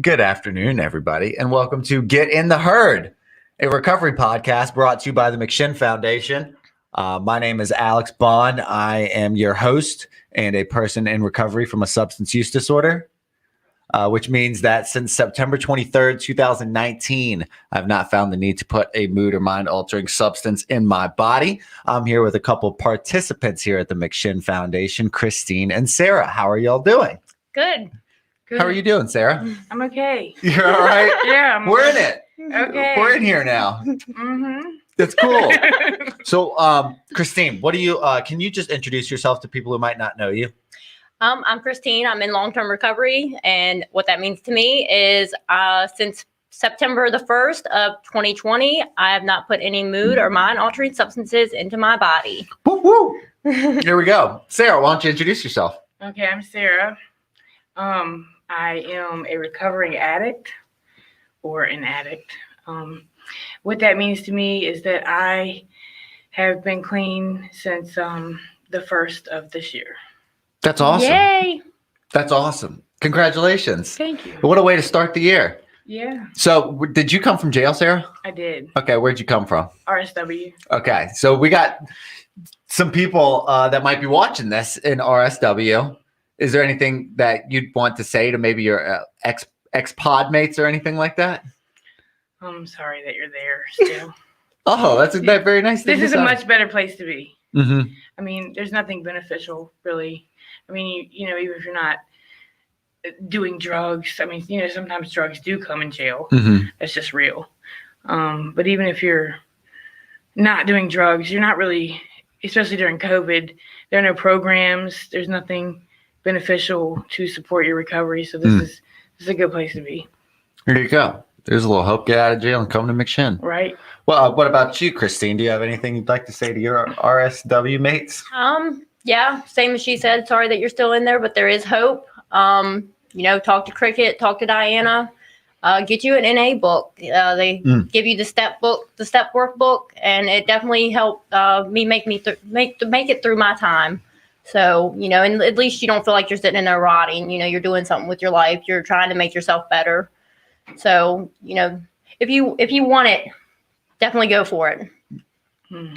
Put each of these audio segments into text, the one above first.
Good afternoon, everybody, and welcome to Get in the Herd, a recovery podcast brought to you by the McShin Foundation. My name is Alex Bond. I am your host and a person in recovery from a substance use disorder, which means that since September 23rd, 2019, I've not found the need to put a mood or mind-altering substance in my body. I'm here with a couple of participants here at the McShin Foundation, Christine and Sarah. How are y'all doing? Good. How are you doing, Sarah? I'm okay. You're all right? Yeah. We're in it. Okay. We're in here now. Mm-hmm. That's cool. So, Christine, what do you, can you just introduce yourself to people who might not know you? I'm Christine. I'm in long-term recovery. And what that means to me is since September the 1st of 2020, I have not put any mood or mind-altering substances into my body. Woo, woo. Here we go. Sarah, why don't you introduce yourself? Okay, I'm Sarah. I am a recovering addict or an addict. What that means to me is that I have been clean since the first of this year. That's awesome. Yay. That's awesome. Congratulations. Thank you. What a way to start the year. Yeah, So, did you come from jail, Sarah? I did. Okay, where'd you come from? RSW. Okay, so we got some people that might be watching this in RSW. Is there anything that you'd want to say to maybe your ex-pod mates or anything like that? I'm sorry that you're there still. Oh, that's very nice thing This to is a say. much better place to be. Mm-hmm. I mean, there's nothing beneficial, really. I mean, you know, even if you're not doing drugs, I mean, you know, sometimes drugs do come in jail. Mm-hmm. That's just real. But even if you're not doing drugs, you're not really, especially during COVID, there are no programs. There's nothing beneficial to support your recovery. So this is a good place to be. There you go. There's a little hope. Get out of jail and come to McShin. Right. Well, what about you, Christine? Do you have anything you'd like to say to your RSW mates? Yeah, same as she said. Sorry that you're still in there, but there is hope. You know, talk to Cricket, talk to Diana, get you an NA book. They give you the step workbook, and it definitely helped me make it through my time. So, you know, and at least you don't feel like you're sitting in there rotting. You know, you're doing something with your life. You're trying to make yourself better. So, you know, if you want it, definitely go for it.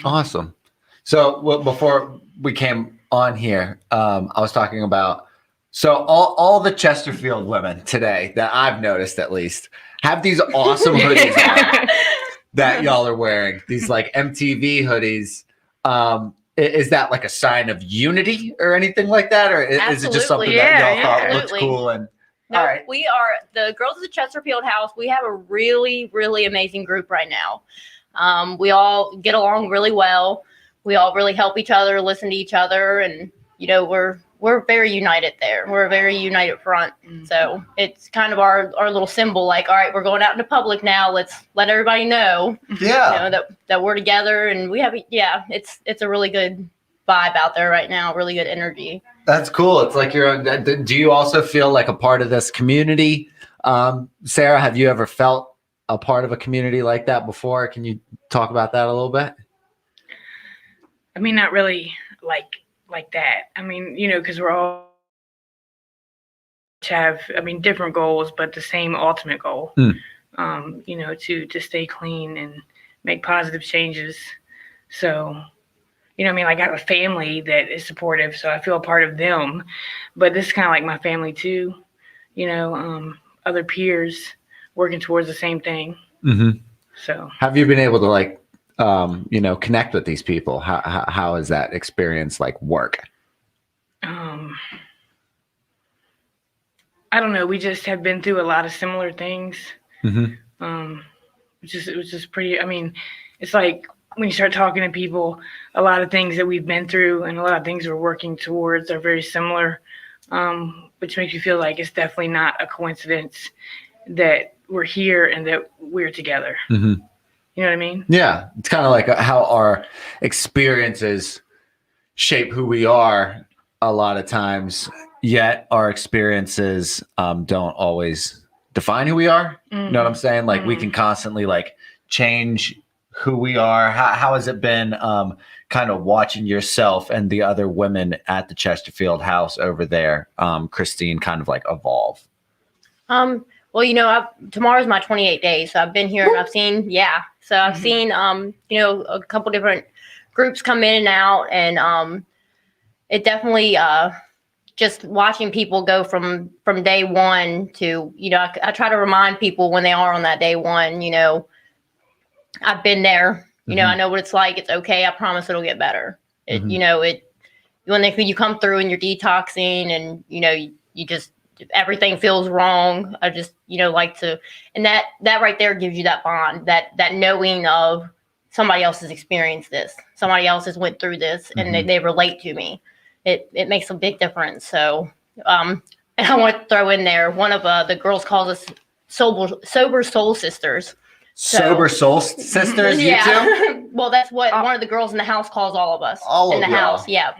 Awesome. So before we came on here, I was talking about, so all the Chesterfield women today that I've noticed at least have these awesome hoodies on that y'all are wearing, these like MTV hoodies. Is that like a sign of unity or anything like that? Or is it just something that y'all thought looked cool? And no, all right. We are the girls of the Chesterfield House. We have a really, really amazing group right now. We all get along really well. We all really help each other, listen to each other, and you know, we're very united there. We're a very united front. So it's kind of our little symbol, like, all right, we're going out into public now. Let's let everybody know, Yeah. you know, that we're together, and we have, it's a really good vibe out there right now. Really good energy. That's cool. It's like do you also feel like a part of this community? Sarah, have you ever felt a part of a community like that before? Can you talk about that a little bit? I mean, not really like that. I mean, you know, because we're all have, I mean, different goals, but the same ultimate goal, you know, to stay clean and make positive changes. So, you know, I mean, like I have a family that is supportive, so I feel a part of them, but this is kind of like my family too, you know, other peers working towards the same thing. Mm-hmm. So have you been able to like, you know, connect with these people? How is that experience like work? I don't know. We just have been through a lot of similar things. Mm-hmm. It was just pretty, I mean, it's like when you start talking to people, a lot of things that we've been through and a lot of things we're working towards are very similar, which makes you feel like it's definitely not a coincidence that we're here and that we're together. Mm-hmm. You know what I mean? Yeah. It's kind of like how our experiences shape who we are a lot of times, yet our experiences don't always define who we are. You know what I'm saying? Like we can constantly like change who we are. How has it been kind of watching yourself and the other women at the Chesterfield House over there, Christine, kind of like evolve? Well, Well, tomorrow's my 28 days. So I've been here and I've seen, So I've seen, a couple different groups come in and out, and it definitely, just watching people go from day one to, I try to remind people when they are on that day one, I've been there, I know what it's like. It's okay. I promise it'll get better. When you come through and you're detoxing and, you just, everything feels wrong. I just, like to, and that right there gives you that bond, that knowing of somebody else has experienced this, somebody else has went through this, and they relate to me. It makes a big difference. So, and I want to throw in there, one of the girls calls us sober soul sisters. Sober soul sisters, you two? Well, that's what one of the girls in the house calls all of us in the house. Yeah.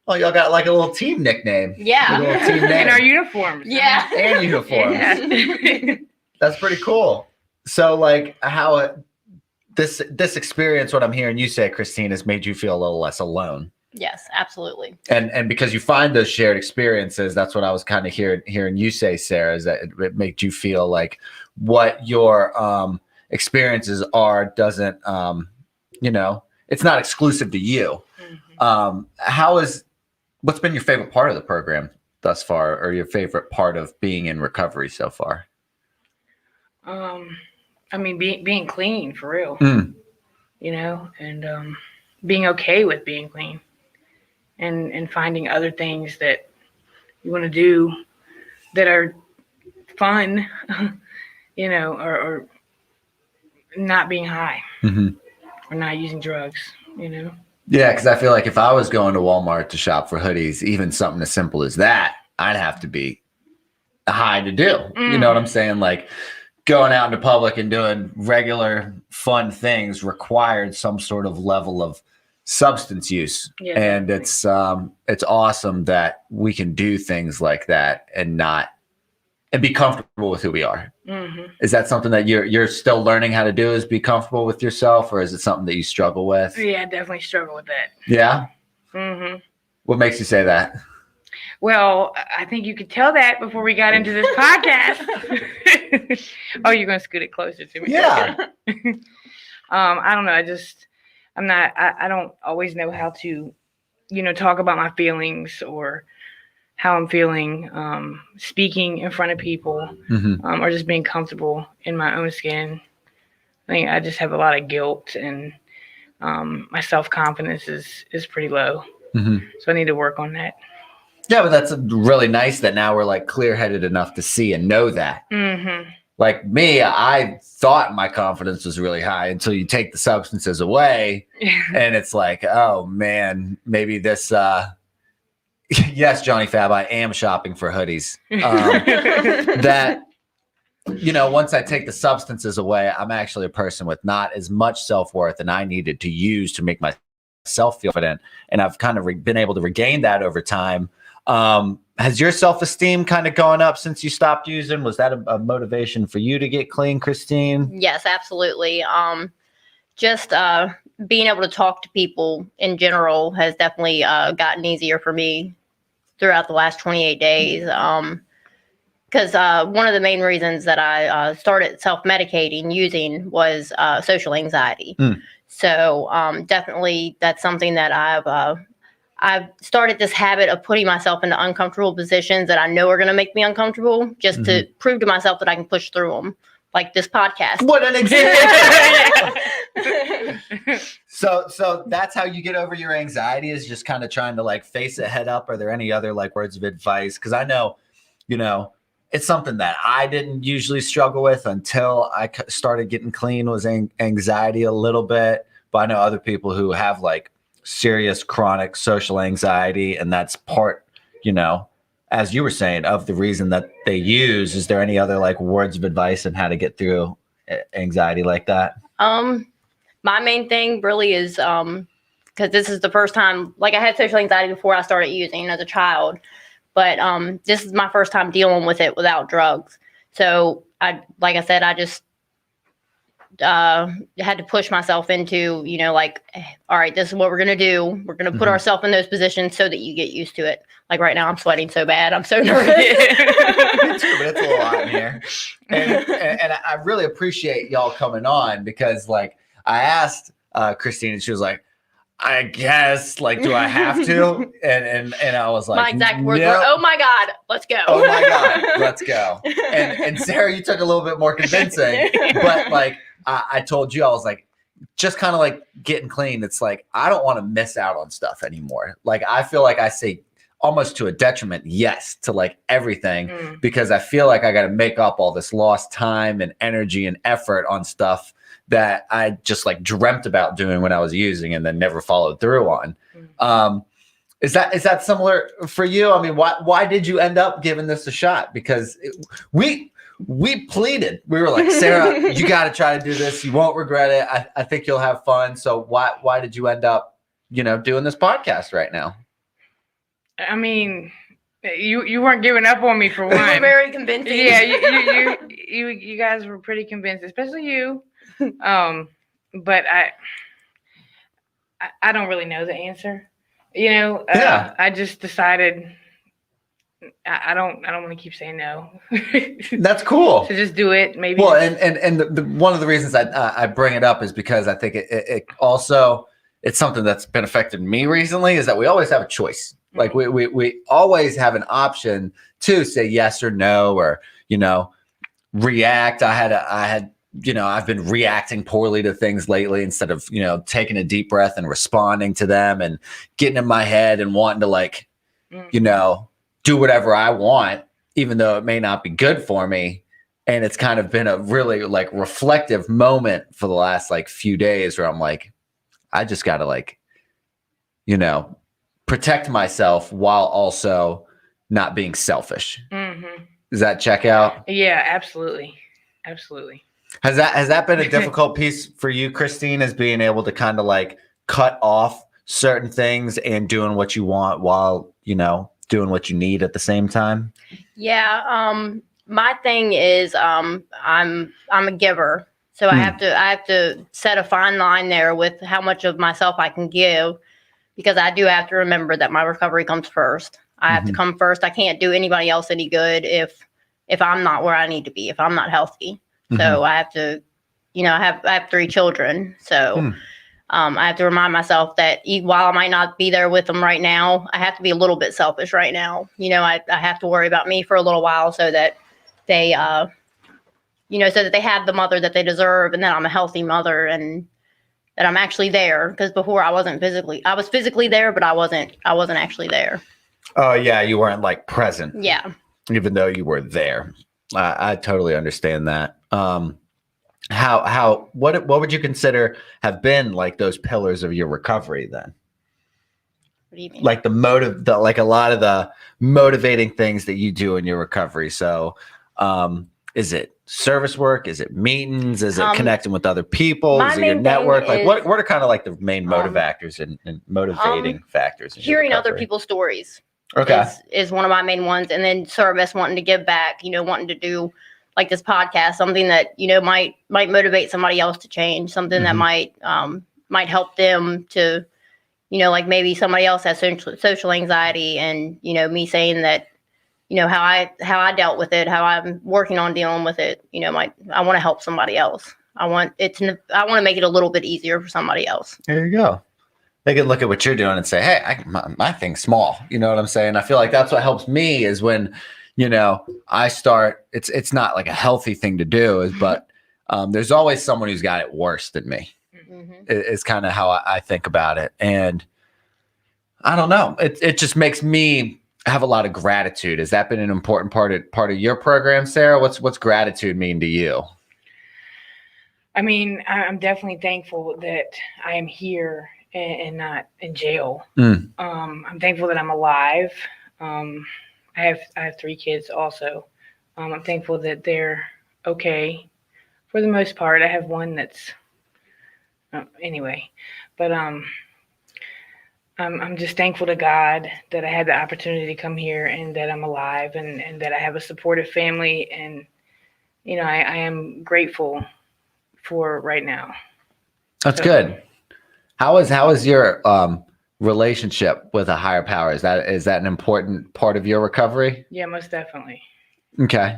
Oh, y'all got like a little team nickname. Yeah. A little team name. And our uniforms. Yeah. And uniforms. Yeah. That's pretty cool. So like how this experience, what I'm hearing you say, Christine, has made you feel a little less alone. Yes, absolutely. And because you find those shared experiences, that's what I was kind of hearing you say, Sarah, is that it makes you feel like what your experiences are doesn't, it's not exclusive to you. What's been your favorite part of the program thus far, or your favorite part of being in recovery so far? Being clean for real, and being okay with being clean, and finding other things that you want to do that are fun, or not being high, or not using drugs, Yeah, because I feel like if I was going to Walmart to shop for hoodies, even something as simple as that, I'd have to be high to do. You know what I'm saying? Like going out into public and doing regular fun things required some sort of level of substance use. Yeah, and definitely. it's awesome that we can do things like that and be comfortable with who we are. Is that something that you're still learning how to do, is be comfortable with yourself, or is it something that you struggle with? Yeah, I definitely struggle with that. Yeah. What makes you say that? Well, I think you could tell that before we got into this podcast. Oh, you're going to scoot it closer to me. Yeah. I don't know. I don't always know how to, talk about my feelings or how I'm feeling, speaking in front of people, or just being comfortable in my own skin. I think I just have a lot of guilt, and my self-confidence is pretty low. So I need to work on that. Yeah, but that's really nice that now we're like clear-headed enough to see and know that. Like me, I thought my confidence was really high until you take the substances away, and it's like, oh man, maybe this. Yes, Johnny Fab, I am shopping for hoodies. That, once I take the substances away, I'm actually a person with not as much self-worth, and I needed to use to make myself feel confident. And I've kind of been able to regain that over time. Has your self-esteem kind of gone up since you stopped using? Was that a motivation for you to get clean, Christine? Yes, absolutely. Just being able to talk to people in general has definitely gotten easier for me throughout the last 28 days. Because one of the main reasons that I started self-medicating using was social anxiety. So definitely that's something that I've started this habit of putting myself into uncomfortable positions that I know are going to make me uncomfortable, just to prove to myself that I can push through them, like this podcast. What an example! So that's how you get over your anxiety, is just kind of trying to like face it head up. Are there any other like words of advice? Because I know, it's something that I didn't usually struggle with until I started getting clean, was anxiety a little bit. But I know other people who have like serious chronic social anxiety, and that's part, as you were saying, of the reason that they use. Is there any other like words of advice on how to get through anxiety like that? My main thing really is, because this is the first time, like I had social anxiety before I started using as a child, but this is my first time dealing with it without drugs. So I just had to push myself into, all right, this is what we're going to do. We're going to put ourselves in those positions so that you get used to it. Like right now, I'm sweating so bad. I'm so nervous. Me too, but it's a little hot in here. And I really appreciate y'all coming on because, like, I asked Christine, and she was like, "I guess, like, do I have to?" And I was like, My exact words "Nope." were, "Oh my God, let's go." Oh my God, let's go. And Sarah, you took a little bit more convincing, but like I told you, I was like, just kind of like getting clean. It's like, I don't want to miss out on stuff anymore. Like, I feel like I say almost to a detriment, yes, to like everything, because I feel like I got to make up all this lost time and energy and effort on stuff that I just like dreamt about doing when I was using and then never followed through on. Is that similar for you? I mean, why did you end up giving this a shot? Because we pleaded. We were like, Sarah, you got to try to do this. You won't regret it. I think you'll have fun. So why did you end up, doing this podcast right now? I mean, you weren't giving up on me for one. You were very convincing. Yeah, you guys were pretty convinced, especially you. But I don't really know the answer. I just decided I don't want to keep saying no. That's cool. To just do it, maybe. Well, and one of the reasons I bring it up is because I think it also, it's something that's been affected me recently, is that we always have a choice. Like we always have an option to say yes or no, or react. I've been reacting poorly to things lately instead of taking a deep breath and responding to them and getting in my head and wanting to do whatever I want, even though it may not be good for me. And it's kind of been a really like reflective moment for the last like few days where I'm like, I just got to protect myself while also not being selfish. Mm-hmm. Does that check out? Yeah, absolutely. Absolutely. Has that been a difficult piece for you, Christine, as being able to kind of like cut off certain things and doing what you want while, doing what you need at the same time? Yeah. My thing is, I'm a giver. So I have to set a fine line there with how much of myself I can give, because I do have to remember that my recovery comes first. I have to come first. I can't do anybody else any good if I'm not where I need to be, if I'm not healthy. So I have to, I have 3 children. So I have to remind myself that while I might not be there with them right now, I have to be a little bit selfish right now. I have to worry about me for a little while so that they, so that they have the mother that they deserve, and that I'm a healthy mother, and that I'm actually there. Because before I was physically there, but I wasn't actually there. Oh yeah. You weren't like present. Yeah. Even though you were there. I totally understand that. What would you consider have been like those pillars of your recovery then? What do you mean? Like like a lot of the motivating things that you do in your recovery. So, is it service work? Is it meetings? Is it connecting with other people? Is it your network? Like what are kind of like the main motivators and motivating factors? In hearing other people's stories. Okay. Is one of my main ones. And then service, wanting to give back, wanting to do like this podcast, something that, might motivate somebody else to change, something that might help them to, like maybe somebody else has social anxiety, and, me saying that, how I dealt with it, how I'm working on dealing with it, I want to help somebody else. I want to make it a little bit easier for somebody else. There you go. They can look at what you're doing and say, hey, my thing's small. You know what I'm saying? I feel like that's what helps me is when, I start, it's not like a healthy thing to do, but there's always someone who's got it worse than me. It's kind of how I think about it. And I don't know, it just makes me have a lot of gratitude. Has that been an important part of your program, Sarah? What's gratitude mean to you? I mean, I'm definitely thankful that I am here and not in jail. I'm thankful that I'm alive. I have 3 kids also. I'm thankful that they're okay for the most part. I have one that's anyway, but I'm just thankful to God that I had the opportunity to come here, and that I'm alive, and that I have a supportive family, and I am grateful for right now. That's good. How is your relationship with a higher power? Is that an important part of your recovery? Yeah, most definitely. Okay.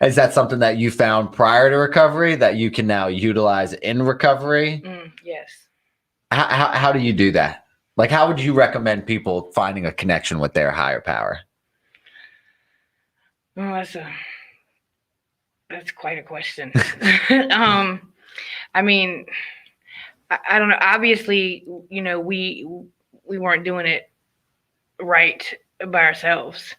Is that something that you found prior to recovery that you can now utilize in recovery? Yes. How do you do that? Like, how would you recommend people finding a connection with their higher power? Well, that's quite a question. I mean, I don't know. Obviously, we weren't doing it right by ourselves.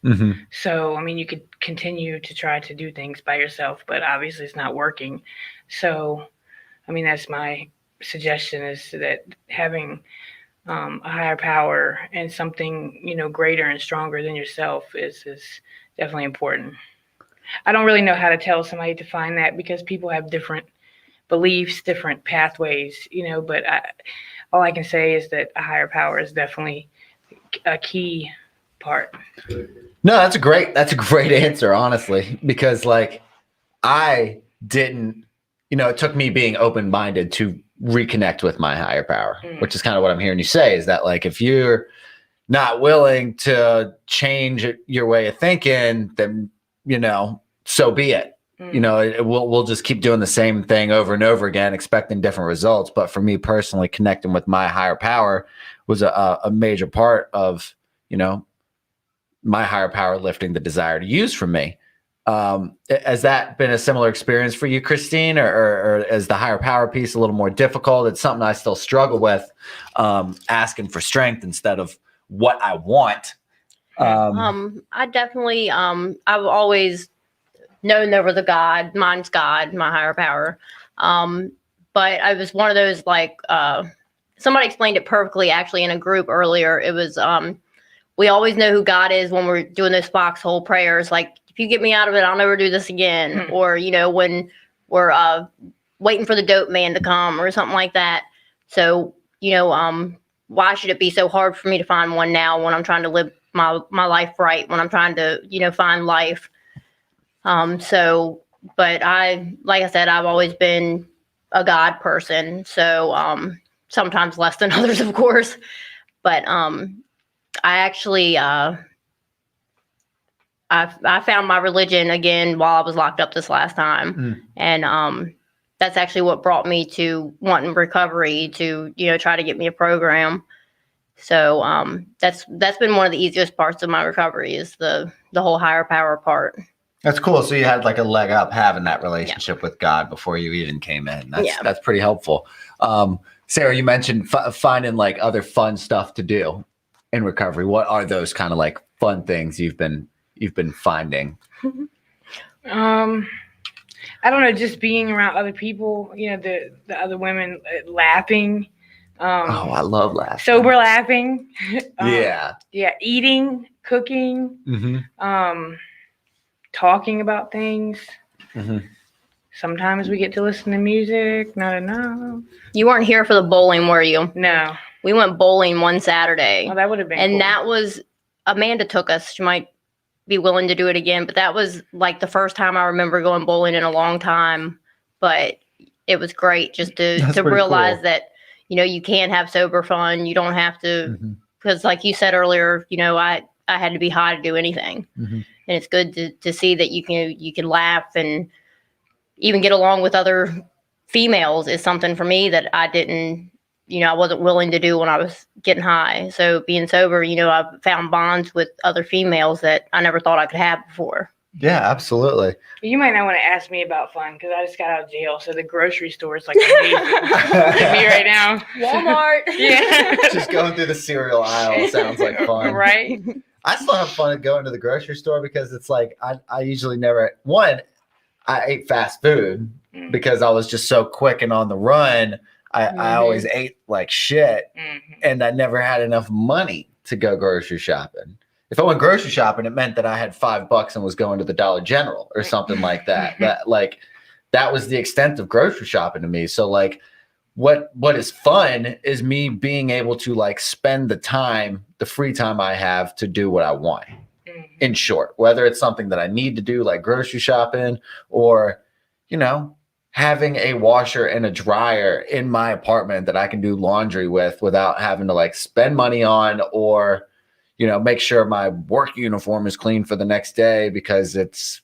So, I mean, you could continue to try to do things by yourself, but obviously it's not working. So, I mean, that's my suggestion, is that having a higher power and something, greater and stronger than yourself is definitely important. I don't really know how to tell somebody to find that, because people have different beliefs, different pathways, but all I can say is that a higher power is definitely a key part. No, that's a great answer, honestly, because like I didn't, it took me being open-minded to reconnect with my higher power, which is kind of what I'm hearing you say, is that like if you're not willing to change your way of thinking, then so be it. We'll just keep doing the same thing over and over again, expecting different results. But for me personally, connecting with my higher power was a major part of my higher power lifting the desire to use from me. Has that been a similar experience for you, Christine, or is the higher power piece a little more difficult? It's something I still struggle with, asking for strength instead of what I want. I definitely, I've always known there was a God. Mine's God, my higher power. But I was one of those, like, somebody explained it perfectly actually in a group earlier. It was, we always know who God is when we're doing those foxhole prayers. Like, if you get me out of it, I'll never do this again. Or, when we're waiting for the dope man to come or something like that. So, why should it be so hard for me to find one now when I'm trying to live my life right, when I'm trying to, find life? But like I said, I've always been a God person. So, sometimes less than others, of course. But, I actually, I found my religion again while I was locked up this last time. And, that's actually what brought me to wanting recovery, to, try to get me a program. So, that's been one of the easiest parts of my recovery, is the whole higher power part. That's cool. So you had like a leg up having that relationship with God before you even came in. That's pretty helpful. Sarah, you mentioned finding like other fun stuff to do in recovery. What are those kind of like fun things you've been finding? I don't know, just being around other people, the other women, laughing. I love laughing. Sober laughing. Yeah, eating, cooking, talking about things. Sometimes we get to listen to music. Not enough. You weren't here for the bowling, were you? No. We went bowling one Saturday. Oh, that would have been cool. And that was, Amanda took us. She might be willing to do it again, but that was like the first time I remember going bowling in a long time. But it was great just to realize that, you can have sober fun. You don't have to, because like you said earlier, I had to be high to do anything. And it's good to see that you can laugh and even get along with other females is something for me that I didn't, I wasn't willing to do when I was getting high. So being sober, I've found bonds with other females that I never thought I could have before. Yeah, absolutely. You might not want to ask me about fun, because I just got out of jail. So the grocery store is like amazing to me right now. Walmart. Yeah. Just going through the cereal aisle sounds like fun. Right? I still have fun going to the grocery store, because it's like I usually never, I ate fast food because I was just so quick and on the run. I always ate like shit, and I never had enough money to go grocery shopping. If I went grocery shopping, it meant that I had $5 and was going to the Dollar General or something like that. That was the extent of grocery shopping to me. So like, what is fun is me being able to like spend the free time I have to do what I want. In short, whether it's something that I need to do, like grocery shopping, or, having a washer and a dryer in my apartment that I can do laundry with without having to like spend money on, or, make sure my work uniform is clean for the next day because it's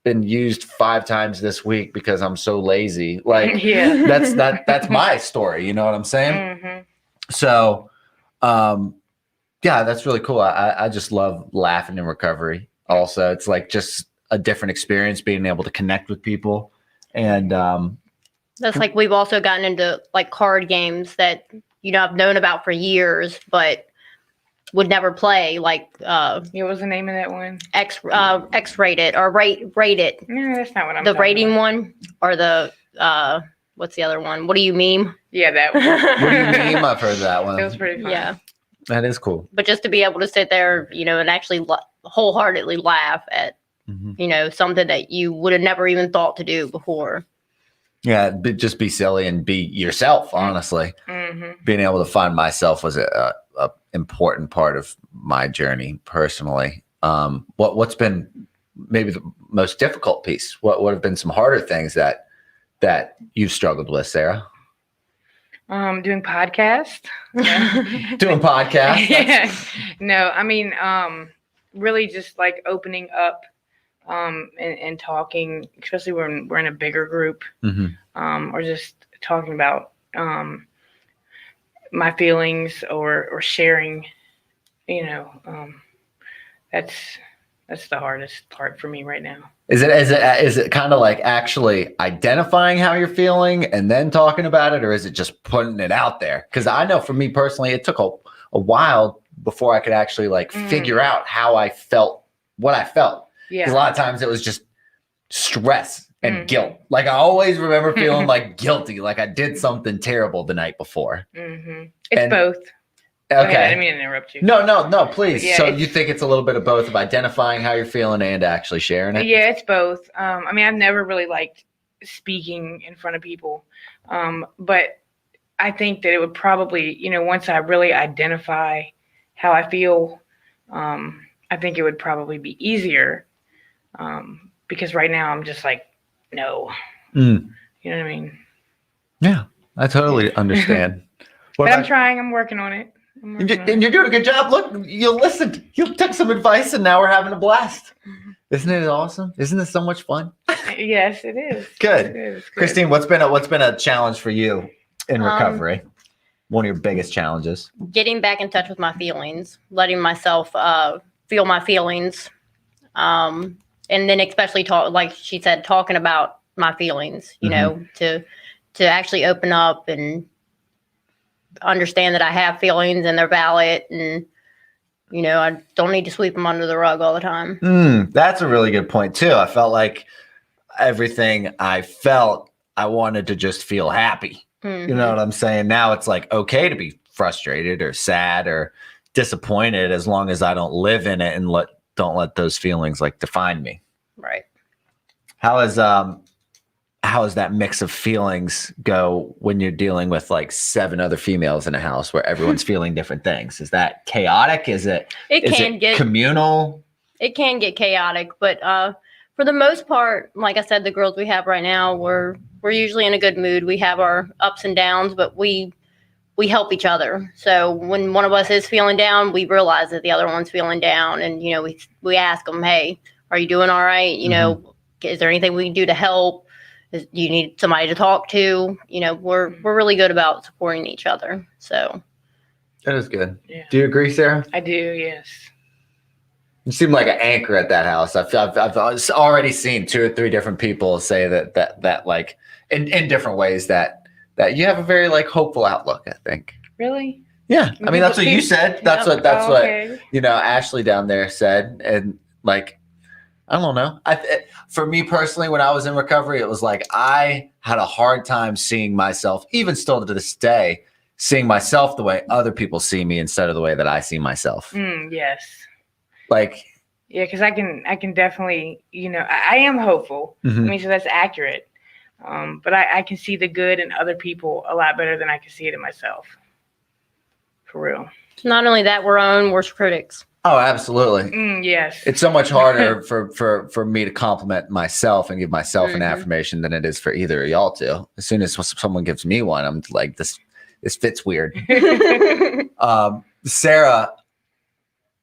been used 5 times this week because I'm so lazy. Like, that's my story. You know what I'm saying? Mm-hmm. So, yeah, that's really cool. I just love laughing in recovery. Also, it's like just a different experience being able to connect with people. And that's like we've also gotten into like card games that I've known about for years, but would never play. Like what was the name of that one? X-rated or rate it. No, that's not what I'm. The talking rating about. one or the what's the other one? What do you meme? Yeah, that one. what do you mean? I've heard that one. That was pretty fun. Yeah, that is cool. but just to be able to sit there, and actually wholeheartedly laugh at something that you would have never even thought to do before. Yeah, just be silly and be yourself. Honestly, being able to find myself was a important part of my journey personally. What's been maybe the most difficult piece? What have been some harder things that you've struggled with, Sarah? Doing podcast. Doing podcast. Yeah. No, I mean, really just like opening up. And talking, especially when we're in a bigger group, or just talking about my feelings or sharing, that's the hardest part for me right now. Is it kind of like actually identifying how you're feeling and then talking about it, or is it just putting it out there? Because I know for me personally, it took a while before I could actually like figure out how I felt, what I felt. Yeah. Because a lot of times it was just stress and guilt. Like I always remember feeling like guilty, like I did something terrible the night before. It's both. Okay. I didn't mean to interrupt you. No, please. Yeah, so you think it's a little bit of both, of identifying how you're feeling and actually sharing it? Yeah, it's both. I mean, I've never really liked speaking in front of people. But I think that it would probably, once I really identify how I feel, I think it would probably be easier. Because right now I'm just like, no. You know what I mean? Yeah, I totally understand. But I'm trying. I'm working on it. And you're doing a good job. Look, you listened. You took some advice, and now we're having a blast. Isn't it awesome? Isn't this so much fun? Yes, it is. Good. It is good. Christine, what's been a challenge for you in recovery? One of your biggest challenges? Getting back in touch with my feelings, letting myself feel my feelings, and then especially like she said, talking about my feelings. To actually open up and understand that I have feelings and they're valid, and I don't need to sweep them under the rug all the time. That's a really good point too. I felt like everything I felt, I wanted to just feel happy. You know what I'm saying? Now it's like okay to be frustrated or sad or disappointed as long as I don't live in it and don't let those feelings like define me. Right. How is that mix of feelings go when you're dealing with like 7 other females in a house where everyone's feeling different things? Is that chaotic? Is it get communal? It can get chaotic, but for the most part, like I said, the girls we have right now, we're usually in a good mood. We have our ups and downs, but we help each other. So when one of us is feeling down, we realize that the other one's feeling down, and we ask them, "Hey, are you doing all right? Is there anything we can do to help? Do you need somebody to talk to?" We're really good about supporting each other. So that is good. Yeah. Do you agree, Sarah? I do. Yes. You seem like an anchor at that house. I've already seen 2 or 3 different people say that like in different ways that you have a very like hopeful outlook, I think. Really? Yeah. I mean, that's what you said. That's what okay. Ashley down there said. And like, I don't know. For me personally, when I was in recovery, it was like I had a hard time seeing myself, even still to this day, seeing myself the way other people see me instead of the way that I see myself. Yes. Like, yeah, because I can definitely, I am hopeful. I mean, so that's accurate. But I can see the good in other people a lot better than I can see it in myself. For real. not only that, we're our own worst critics. Oh, absolutely. Yes. It's so much harder for me to compliment myself and give myself an affirmation than it is for either of y'all to. As soon as someone gives me one, I'm like, this fits weird. Sarah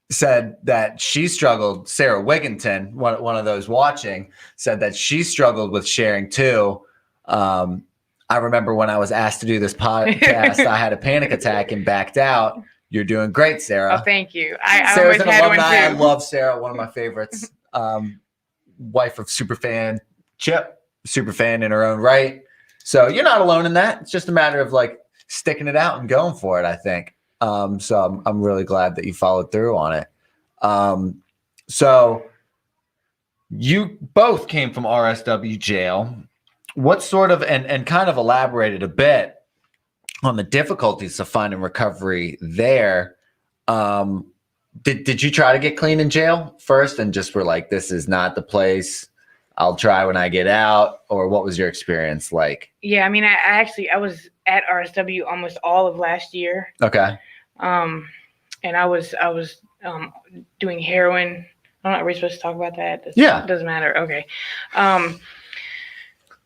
said that she struggled. Sarah Wigginton, one of those watching, said that she struggled with sharing too. I remember when I was asked to do this podcast, I had a panic attack and backed out. You're doing great, Sarah. Oh, thank you. I Sarah's almost an had alumni. I one too. love Sarah, one of my favorites. Wife of superfan Chip, superfan in her own right. So you're not alone in that. It's just a matter of like sticking it out and going for it, I think. So I'm really glad that you followed through on it. So you both came from RSW jail. What sort of, and kind of elaborated a bit on the difficulties of finding recovery there. Did you try to get clean in jail first and just were like, this is not the place, I'll try when I get out? Or what was your experience like? Yeah, I mean, I was at RSW almost all of last year. Okay. And I was doing heroin. I'm not really supposed to talk about that. Yeah. It doesn't matter. Okay.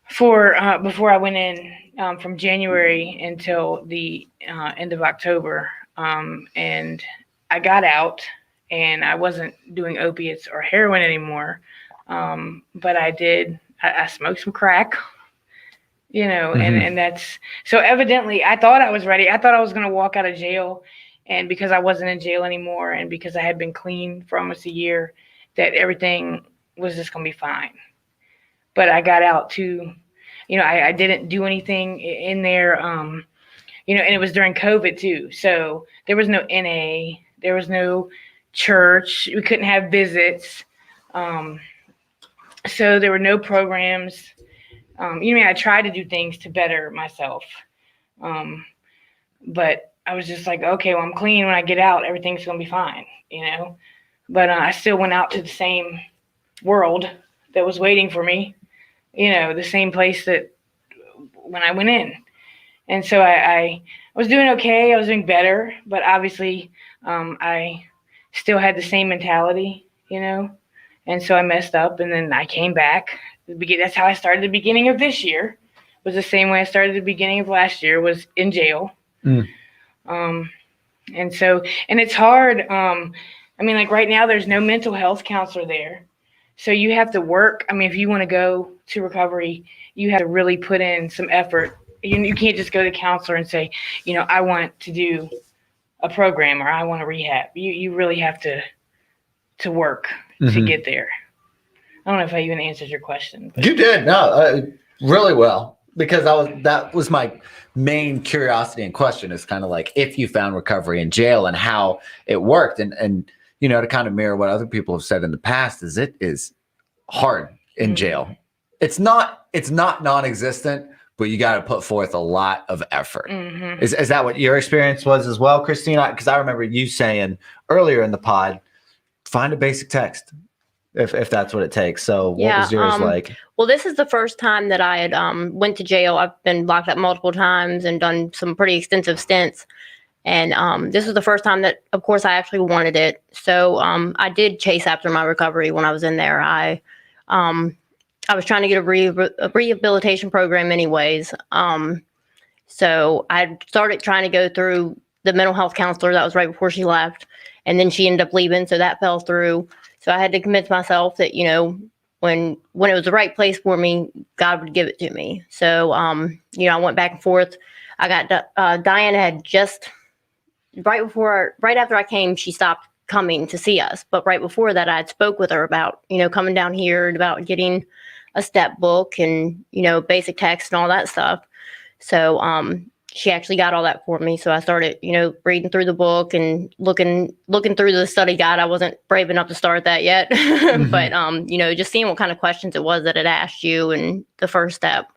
Before I went in, from January until the end of October, and I got out and I wasn't doing opiates or heroin anymore. But I smoked some crack, and that's, so evidently I thought I was ready. I thought I was going to walk out of jail, and because I wasn't in jail anymore and because I had been clean for almost a year, that everything was just going to be fine. But I got out too, I didn't do anything in there, and it was during COVID too. So there was no NA, there was no church, we couldn't have visits. So there were no programs. I tried to do things to better myself. But I was just like, okay, well, I'm clean. When I get out, everything's going to be fine, But I still went out to the same world that was waiting for me, the same place that when I went in. And so I was doing okay. I was doing better. But obviously, I still had the same mentality, And so I messed up, and then I came back. That's how I started the beginning of this year. Was the same way I started the beginning of last year, was in jail. And it's hard. Like right now, there's no mental health counselor there. So you have to work. If you want to go to recovery, you have to really put in some effort. You can't just go to the counselor and say, I want to do a program or I want to rehab. You really have to work to get there. I don't know if I even answered your question. But. You did. No, really well, because that was my main curiosity and question, is kind of like if you found recovery in jail and how it worked. And to kind of mirror what other people have said in the past, is it is hard in jail. It's not non-existent, but you got to put forth a lot of effort. Is that what your experience was as well, Christine? Because I remember you saying earlier in the pod, find a basic text if that's what it takes. So what was yours like? Well, this is the first time that I had went to jail. I've been locked up multiple times and done some pretty extensive stints. And this was the first time that, of course, I actually wanted it. So I did chase after my recovery when I was in there. I was trying to get a rehabilitation program anyways. So I started trying to go through the mental health counselor. That was right before she left. And then she ended up leaving, so that fell through. So I had to convince myself that, when it was the right place for me, God would give it to me. So, I went back and forth. I got, Diana had just, right after I came, she stopped coming to see us. But right before that, I had spoke with her about, coming down here and about getting a step book and, basic text and all that stuff. So, she actually got all that for me. So I started, reading through the book and looking through the study guide. I wasn't brave enough to start that yet, but, just seeing what kind of questions it was that it asked you in the first step.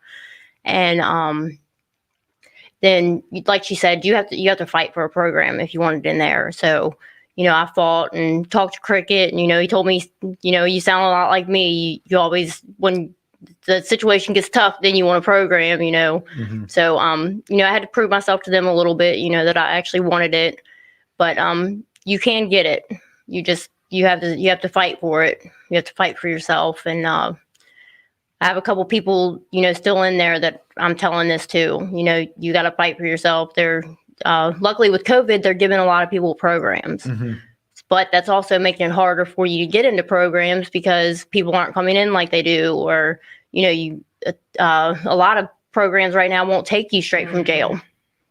And, then like she said, you have to fight for a program if you want it in there. So, I fought and talked to Cricket and, he told me, you sound a lot like me. You always, when the situation gets tough, then you want a program, So, I had to prove myself to them a little bit, that I actually wanted it, but, you can get it. you have to fight for it. You have to fight for yourself. And I have a couple people, still in there that I'm telling this to. You got to fight for yourself. They're luckily with COVID, they're giving a lot of people programs. Mm-hmm. But that's also making it harder for you to get into programs because people aren't coming in like they do, or a lot of programs right now won't take you straight from jail.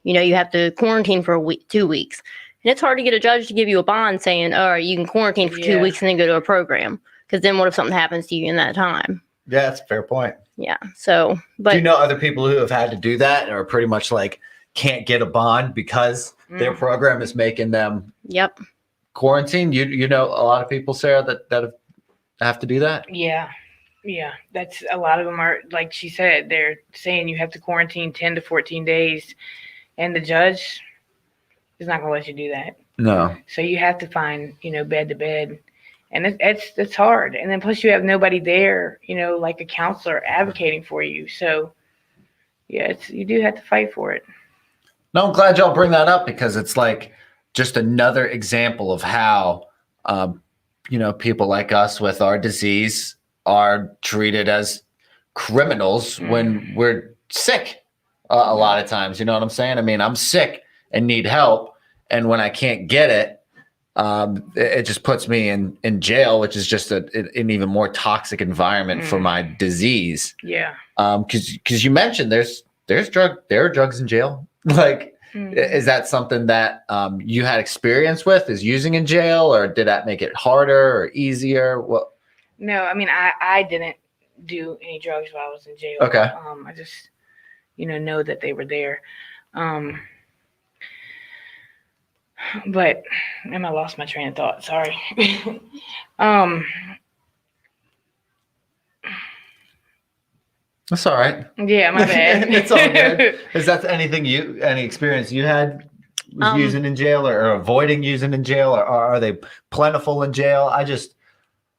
You have to quarantine for a week, 2 weeks, and it's hard to get a judge to give you a bond saying, "Oh, you can quarantine for 2 weeks and then go to a program." Because then, what if something happens to you in that time? Yeah, that's a fair point. Yeah. So, but do you know other people who have had to do that and are pretty much like can't get a bond because their program is making them quarantine? You know a lot of people, Sarah, that have to do that? Yeah. That's a lot of them are, like she said, they're saying you have to quarantine 10 to 14 days, and the judge is not going to let you do that. No. So you have to find, bed to bed, and it's hard. And then plus you have nobody there, like a counselor advocating for you. So yeah, you do have to fight for it. No, I'm glad y'all bring that up because it's like just another example of how, people like us with our disease are treated as criminals when we're sick a lot of times. You know what I'm saying? I mean, I'm sick and need help. And when I can't get it, it just puts me in jail, which is just an even more toxic environment for my disease. Yeah. Because you mentioned there are drugs in jail. Like, is that something that you had experience with, is using in jail, or did that make it harder or easier? What? No, I mean, I didn't do any drugs while I was in jail. Okay. I just, know that they were there. But, and I lost my train of thought. Sorry. That's all right. Yeah, my bad. It's all good. Is that any experience you had with using in jail or avoiding using in jail, or are they plentiful in jail? I just,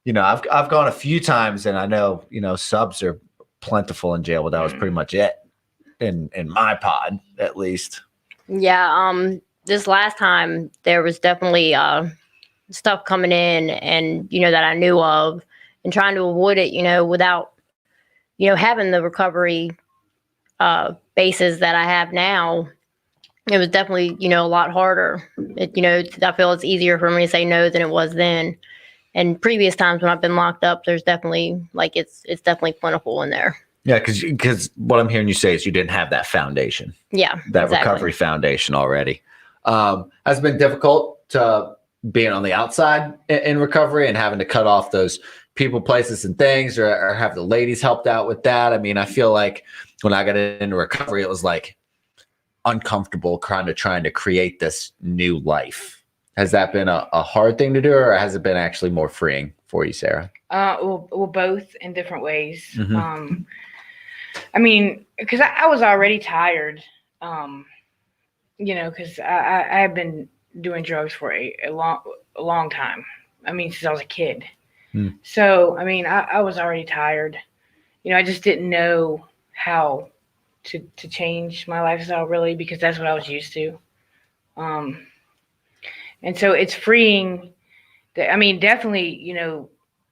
I've gone a few times and I know, subs are plentiful in jail, but that was pretty much it in my pod, at least. Yeah. This last time there was definitely stuff coming in and, that I knew of, and trying to avoid it, without, having the recovery bases that I have now. It was definitely, a lot harder. I feel it's easier for me to say no than it was then. And previous times when I've been locked up, there's definitely it's definitely plentiful in there. Yeah, because what I'm hearing you say is you didn't have that foundation. Yeah, that recovery foundation already. Has it been difficult to being on the outside in recovery and having to cut off those people, places, and things, or have the ladies helped out with that? I mean, I feel like when I got into recovery, it was like uncomfortable trying to create this new life. Has that been a hard thing to do, or has it been actually more freeing for you, Sarah? Well, both in different ways. Mm-hmm. I mean, because I was already tired, because I have been doing drugs for a long time. I mean, since I was a kid. So, I mean, I was already tired. I just didn't know how to change my lifestyle really, because that's what I was used to. And so it's freeing. Definitely,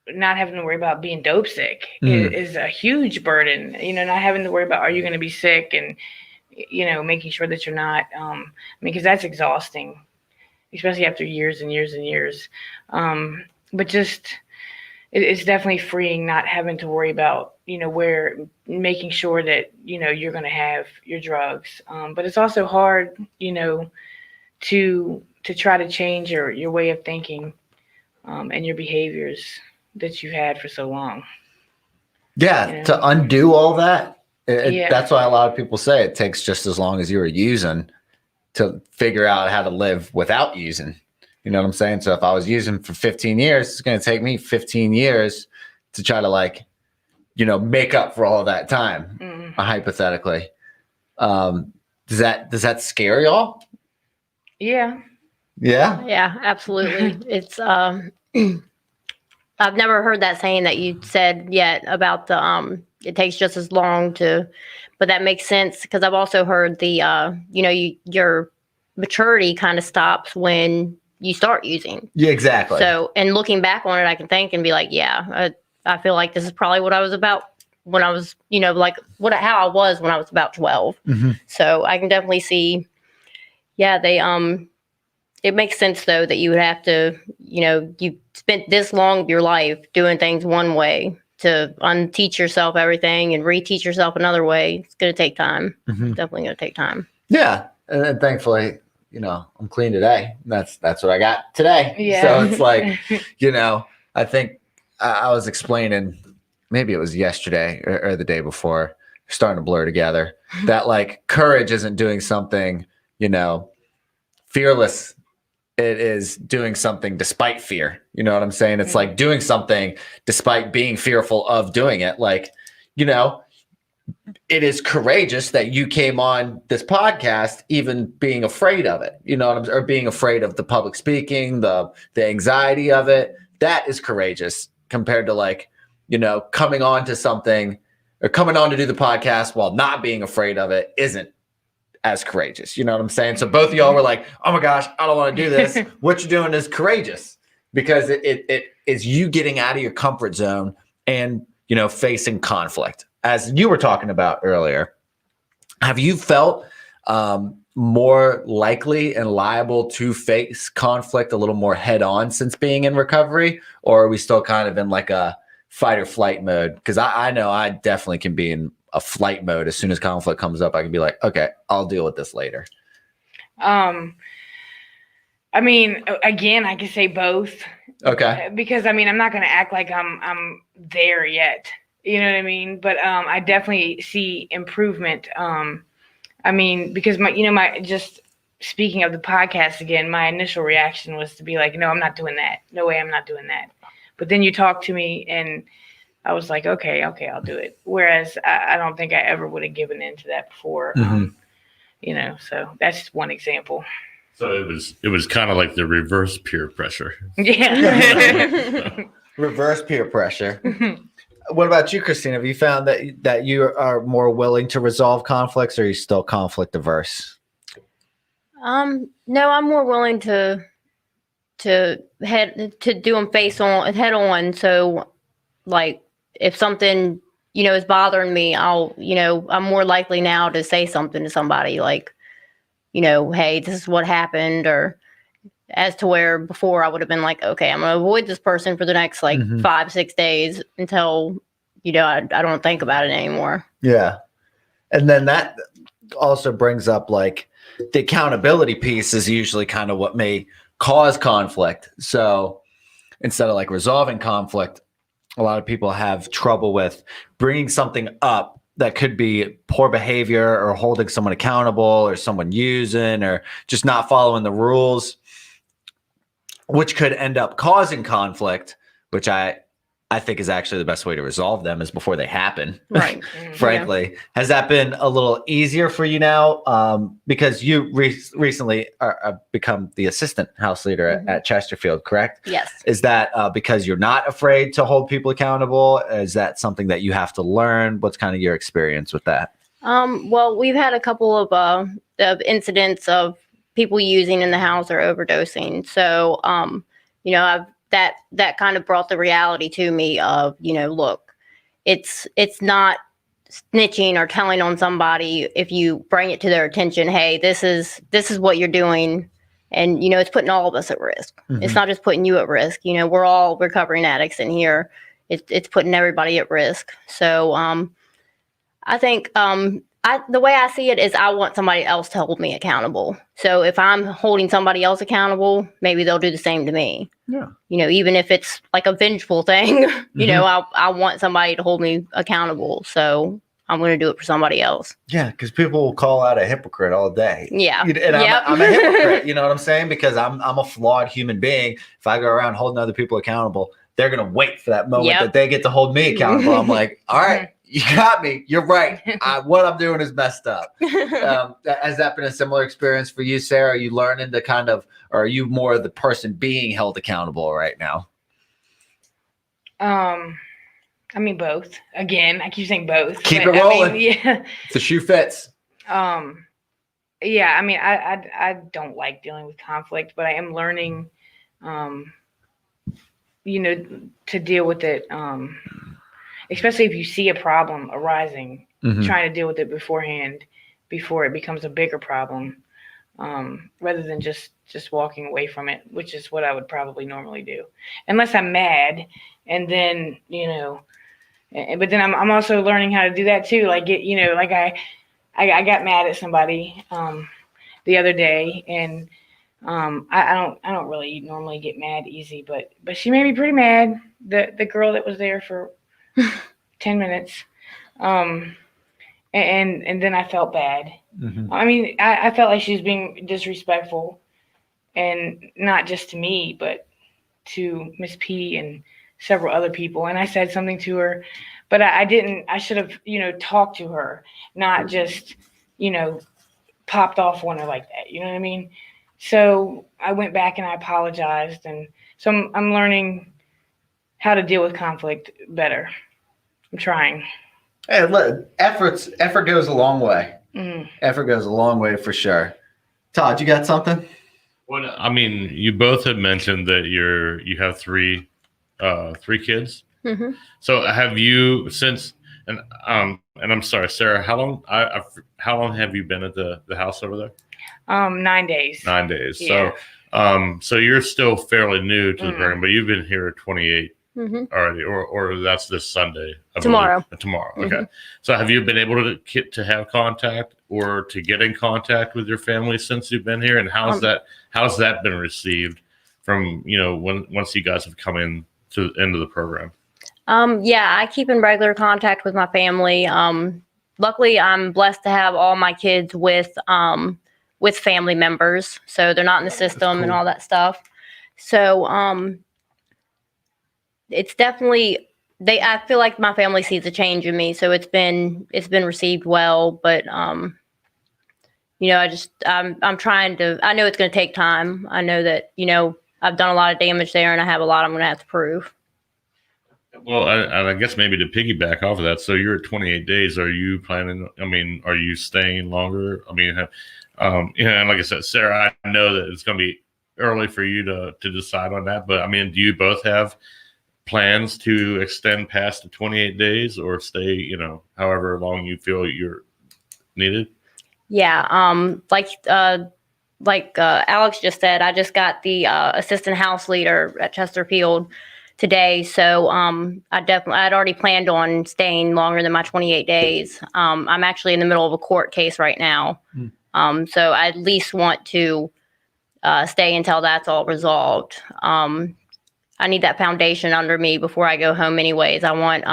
not having to worry about being dope sick is a huge burden. Not having to worry about, are you going to be sick, and, making sure that you're not. Because that's exhausting, especially after years and years and years. But just, it's definitely freeing not having to worry about, where, making sure that, you're going to have your drugs. But it's also hard, to try to change your way of thinking and your behaviors that you've had for so long. Yeah, to undo all that. That's why a lot of people say it takes just as long as you were using to figure out how to live without using. You know what I'm saying? So if I was using for 15 years, it's going to take me 15 years to try to make up for all of that time, hypothetically. Does that scare y'all? Yeah. Yeah. Yeah, absolutely. It's I've never heard that saying that you said yet about the it takes just as long but that makes sense, because I've also heard the your maturity kind of stops when you start using. Yeah, exactly. So, and looking back on it, I can think and be like, yeah, I feel like this is probably what I was about when I was, like how I was when I was about 12. Mm-hmm. So I can definitely see, yeah, it makes sense though that you would have to, you spent this long of your life doing things one way to unteach yourself everything and reteach yourself another way. It's going to take time. Mm-hmm. Definitely going to take time. Yeah. And thankfully, I'm clean today. That's what I got today. Yeah. So it's like, I think I was explaining, maybe it was yesterday or the day before, starting to blur together, that like courage isn't doing something, fearless. It is doing something despite fear. You know what I'm saying? It's like doing something despite being fearful of doing it. Like, it is courageous that you came on this podcast, even being afraid of it, or being afraid of the public speaking, the anxiety of it. That is courageous compared to like, coming on to something or coming on to do the podcast while not being afraid of it isn't as courageous. You know what I'm saying? So both of y'all were like, oh my gosh, I don't want to do this. What you're doing is courageous because it is you getting out of your comfort zone and, facing conflict. As you were talking about earlier, have you felt more likely and liable to face conflict a little more head on since being in recovery? Or are we still kind of in like a fight or flight mode? Because I know I definitely can be in a flight mode. As soon as conflict comes up, I can be like, okay, I'll deal with this later. I mean, again, I can say both. Okay. Because I'm not going to act like I'm there yet. You know what I mean? But I definitely see improvement. Because my just speaking of the podcast again, my initial reaction was to be like, no, I'm not doing that. No way, I'm not doing that. But then you talked to me and I was like, okay, I'll do it. Whereas I don't think I ever would have given in to that before. So that's just one example. So it was kind of like the reverse peer pressure. Yeah. Reverse peer pressure. What about you, Christine? Have you found that you are more willing to resolve conflicts, or are you still conflict averse? No, I'm more willing to do them head on. So like if something, is bothering me, I'm more likely now to say something to somebody like, hey, this is what happened, or as to where before I would have been like, okay, I'm going to avoid this person for the next 5-6 days until, I don't think about it anymore. Yeah. And then that also brings up like the accountability piece is usually kind of what may cause conflict. So instead of like resolving conflict, a lot of people have trouble with bringing something up that could be poor behavior or holding someone accountable or someone using or just not following the rules, which could end up causing conflict, which I think is actually the best way to resolve them is before they happen. Right. Frankly, has that been a little easier for you now? Because you recently are become the assistant house leader at Chesterfield, correct? Yes. Is that because you're not afraid to hold people accountable? Is that something that you have to learn? What's kind of your experience with that? Well, we've had a couple of incidents of people using in the house or overdosing. So, that kind of brought the reality to me of, look, it's not snitching or telling on somebody if you bring it to their attention. Hey, this is what you're doing. And, it's putting all of us at risk. Mm-hmm. It's not just putting you at risk. We're all recovering addicts in here. It's putting everybody at risk. So, I think, the way I see it is I want somebody else to hold me accountable. So if I'm holding somebody else accountable, maybe they'll do the same to me. Yeah. Even if it's like a vengeful thing, I want somebody to hold me accountable. So I'm going to do it for somebody else. Yeah, because people will call out a hypocrite all day. Yeah. And I'm a hypocrite, you know what I'm saying? Because I'm a flawed human being. If I go around holding other people accountable, they're going to wait for that moment that they get to hold me accountable. I'm like, all right. You got me. You're right. What I'm doing is messed up. Has that been a similar experience for you, Sarah? Are you learning to or are you more the person being held accountable right now? Both. Again, I keep saying both. Keep it rolling. The shoe fits. Yeah, I mean, I don't like dealing with conflict, but I am learning, to deal with it. Especially if you see a problem arising, trying to deal with it beforehand, before it becomes a bigger problem, rather than just walking away from it, which is what I would probably normally do, unless I'm mad, and then but then I'm also learning how to do that too. Like like I got mad at somebody the other day, and I don't really normally get mad easy, but she made me pretty mad. The girl that was there for 10 minutes. And then I felt bad. I mean, I felt like she was being disrespectful, and not just to me, but to Miss P and several other people. And I said something to her, but I didn't. I should have, talked to her, not just, popped off on her like that. You know what I mean? So I went back and I apologized, and so I'm learning how to deal with conflict better. I'm trying. Hey, look, effort goes a long way. Effort goes a long way for sure. Todd, you got something? Well, I mean, you both had mentioned that you have three kids. Mm-hmm. So have you and I'm sorry, Sarah, how long have you been at the house over there? 9 days. 9 days. Yeah. So you're still fairly new to the program, but you've been here 28 already, or that's this Sunday. Tomorrow. Tomorrow. Okay. So have you been able to have contact or to get in contact with your family since you've been here? And how's that been received from, once you guys have come into the program? Yeah, I keep in regular contact with my family. Luckily, I'm blessed to have all my kids with family members, so they're not in the system and all that stuff. So it's definitely I feel like my family sees a change in me, so it's been received well. But I'm trying to. I know it's going to take time. I know that I've done a lot of damage there, and I have a lot I'm going to have to prove. Well, I guess maybe to piggyback off of that, so you're at 28 days. Are you planning? I mean, are you staying longer? I mean, and like I said, Sarah, I know that it's going to be early for you to decide on that. But I mean, do you both have plans to extend past the 28 days or stay, however long you feel you're needed? Yeah. Like Alex just said, I just got the assistant house leader at Chesterfield today. So I'd already planned on staying longer than my 28 days. I'm actually in the middle of a court case right now. So I at least want to stay until that's all resolved. I need that foundation under me before I go home anyways. I want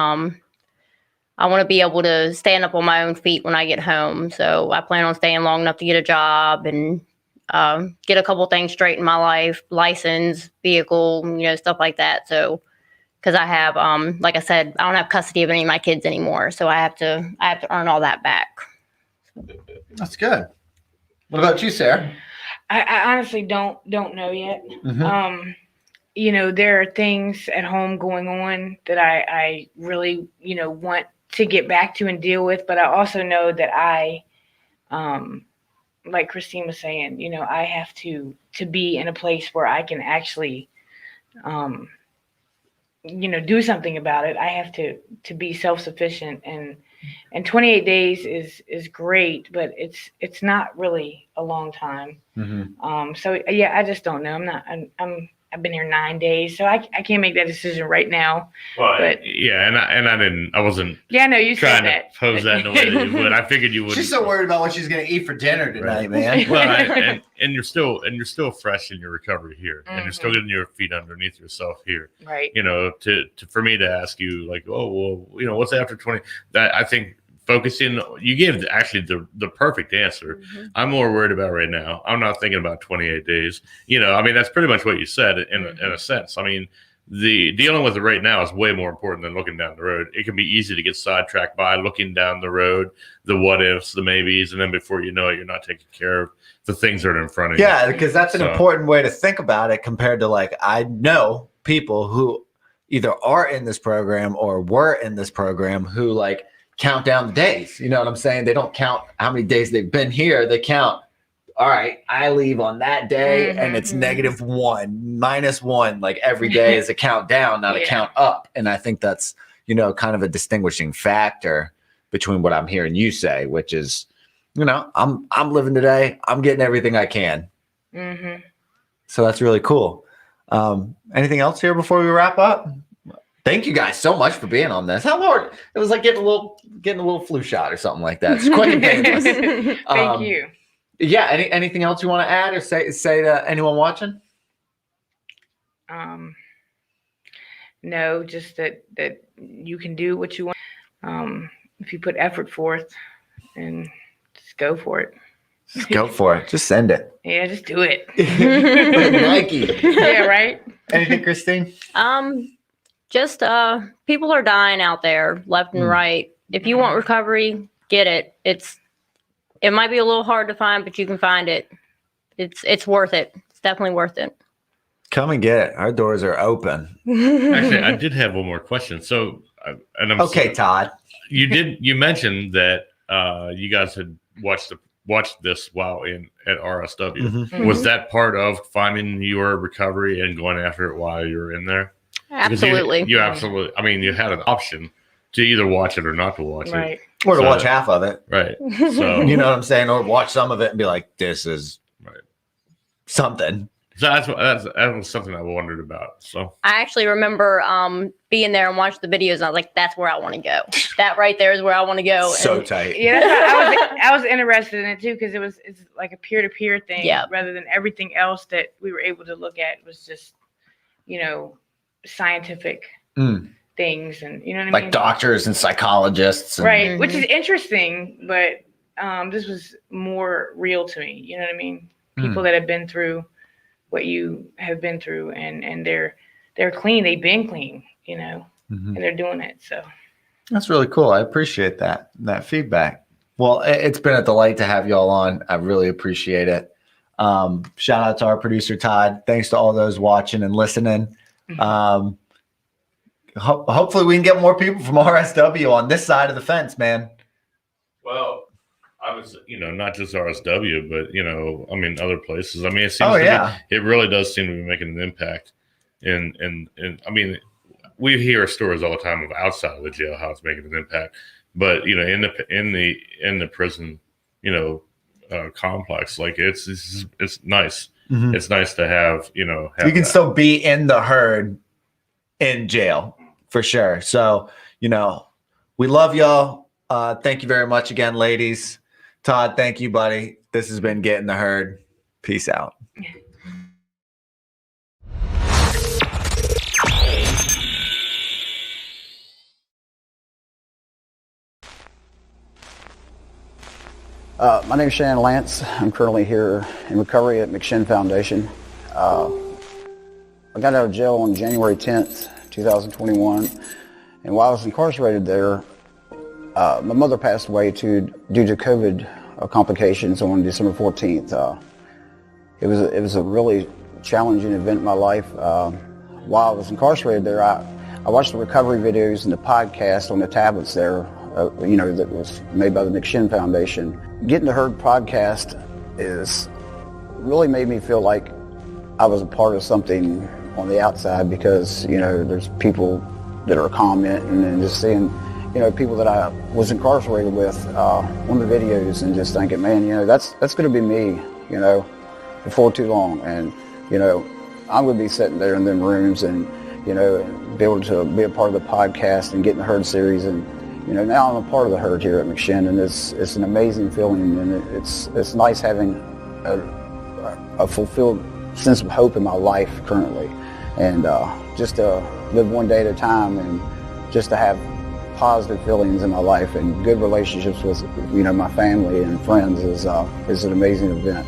to be able to stand up on my own feet when I get home. So I plan on staying long enough to get a job and get a couple things straight in my life, license, vehicle, stuff like that. So, because I have, like I said, I don't have custody of any of my kids anymore. So I have to earn all that back. That's good. What about you, Sarah? I honestly don't know yet. There are things at home going on that I really, want to get back to and deal with. But I also know that like Christine was saying, I have to be in a place where I can actually, do something about it. I have to be self-sufficient, and 28 days is great, but it's not really a long time. So yeah, I just don't know. I've been here 9 days, so I can't make that decision right now. Well, but yeah, I wasn't. Yeah, no, you trying said that. To pose that in the way that you would. I figured you would. She's so worried about what she's going to eat for dinner tonight, man. Well, and you're still fresh in your recovery here, and you're still getting your feet underneath yourself here. Right. For me to ask you like, oh well, what's after 20? That I think. Focusing, you gave actually the perfect answer. I'm more worried about right now. I'm not thinking about 28 days. I mean, that's pretty much what you said in a sense. I mean, the dealing with it right now is way more important than looking down the road. It can be easy to get sidetracked by looking down the road, the what ifs, the maybes, and then before you know it, you're not taking care of the things that are in front of you. Yeah, because that's an important way to think about it compared to like, I know people who either are in this program or were in this program who like count down the days. You know what I'm saying? They don't count how many days they've been here. They count all right, I leave on that day and it's Mhm. -1, -1. Like every day is a countdown, not a Yeah. count up. And I think that's, kind of a distinguishing factor between what I'm hearing you say, which is, I'm living today. I'm getting everything I can. Mm-hmm. So that's really cool. Anything else here before we wrap up? Thank you guys so much for being on this. How hard? It was like getting a little flu shot or something like that. It's quick and painless. Thank you. Yeah. Anything else you want to add or say to anyone watching? No, just that you can do what you want. If you put effort forth and just go for it. Just go for it. Just send it. Yeah, just do it. Like Nike. Yeah, right. Anything, Christine? Just people are dying out there left and right. If you want recovery, get it. It might be a little hard to find, but you can find it. It's worth it. It's definitely worth it. Come and get it. Our doors are open. Actually, I did have one more question. So, and I'm Okay, Todd. You mentioned that you guys had watched this while at RSW. Mm-hmm. Was that part of finding your recovery and going after it while you were in there? Because Absolutely. You absolutely. I mean, you had an option to either watch it or not to watch Right. it. Or to watch half of it. Right. So You know what I'm saying? Or watch some of it and be like, this is Right. something. So that was something I wondered about. So I actually remember being there and watching the videos. And I was like, that's where I want to go. That right there is where I want to go. So And tight. Yeah, I was interested in it too because it's like a peer-to-peer thing rather than everything else that we were able to look at was just scientific things and you know what I mean? Like doctors and psychologists. And, Right, which is interesting, but this was more real to me. You know what I mean? People that have been through what you have been through, and they're clean. They've been clean, and they're doing it. So That's really cool. I appreciate that feedback. Well, it's been a delight to have y'all on. I really appreciate it. Shout out to our producer Todd. Thanks to all those watching and listening. Hopefully we can get more people from RSW on this side of the fence, man. well, I was not just RSW, but I mean other places. I mean it seems it really does seem to be making an impact. And I mean we hear stories all the time of outside of the jailhouse making an impact, but in the prison complex, like it's nice. Mm-hmm. It's nice to have You can still be in the herd in jail for sure. So we love y'all. Thank you very much again, ladies. Todd, thank you, buddy. This has been Get in the Herd. Peace out. My name is Shannon Lance. I'm currently here in recovery at McShin Foundation. I got out of jail on January 10th, 2021, and while I was incarcerated there, my mother passed away due to COVID complications on December 14th. It was a really challenging event in my life. While I was incarcerated there, I watched the recovery videos and the podcast on the tablets there, that was made by the McShin Foundation. Getting the Herd podcast really made me feel like I was a part of something on the outside because, there's people that are commenting and just seeing, people that I was incarcerated with on the videos and just thinking, man, that's going to be me, before too long. And, I'm going to be sitting there in them rooms and, be able to be a part of the podcast and Get in the Herd series. And, now I'm a part of the Herd here at McShin, and it's an amazing feeling, and it's nice having a fulfilled sense of hope in my life currently, and just to live one day at a time, and just to have positive feelings in my life and good relationships with my family and friends is an amazing event.